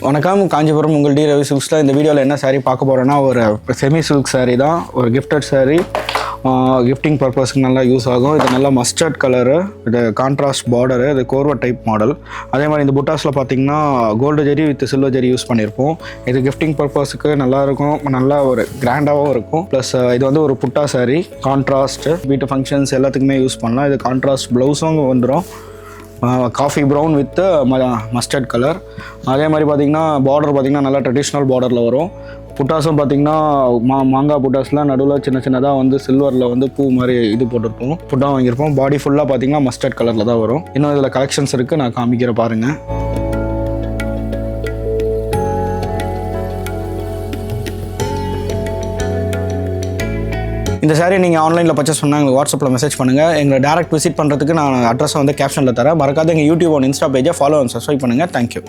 வணக்கம், காஞ்சிபுரம் உங்கள் டி ரவி சில்க்ஸில் இந்த வீடியோவில் என்ன சாரீ பார்க்க போகிறோன்னா ஒரு செமி சில்க் சாரீ தான். ஒரு கிஃப்டட் சாரீ, கிஃப்டிங் பர்பஸ்க்கு நல்லா யூஸ் ஆகும். இது நல்லா மஸ்டர்ட் கலரு, இது கான்ட்ராஸ்ட் பார்டரு, இது கோர்வா டைப் மாடல். அதே மாதிரி இந்த புட்டாஸில் பார்த்தீங்கன்னா gold zari with silver zari use பண்ணியிருப்போம். இது கிஃப்டிங் பர்பஸுக்கு நல்லாயிருக்கும், நல்லா ஒரு கிராண்டாகவும் இருக்கும். ப்ளஸ் இது வந்து ஒரு புட்டா சாரீ, கான்ட்ராஸ்ட்டு வீட்டு ஃபங்க்ஷன்ஸ் எல்லாத்துக்குமே யூஸ் பண்ணலாம். இது கான்ட்ராஸ்ட் ப்ளவுஸும் வந்துடும், coffee brown with mustard colour. அதே மாதிரி பார்த்திங்கன்னா பார்டர் பார்த்திங்கன்னா நல்லா ட்ரெடிஷ்னல் பார்டரில் வரும். புட்டாஸும் பார்த்திங்கன்னா மாங்காய் புட்டாஸ்லாம் நடுவில் சின்ன சின்னதாக வந்து சில்வரில் வந்து பூ மாதிரி இது போட்டிருப்போம், புட்டா வாங்கியிருப்போம். பாடி ஃபுல்லாக பார்த்திங்கன்னா மஸ்டர்ட் கலரில் தான் வரும். இன்னும் இதில் கலெக்ஷன்ஸ் இருக்குது, நான் காமிக்கிற பாருங்கள். இந்த சாரீ நீங்கள் ஆன்லைனில் பர்ச்சேஸ் பண்ணால் எங்களுக்கு வாட்ஸ்அப்பில் மெசேஜ் பண்ணுங்கள். எங்களை டேரக்ட் விசிட் பண்ணுறதுக்கு நான் அட்ரஸை வந்து கேப்ஷனில் தரேன். மறக்காத எங்கள் யூடியூப் அண்ட் இன்ஸ்டா பேஜை ஃபாலோ அண்ட் சப்ஸ்கிரைப் பண்ணுங்கள். தேங்க்யூ.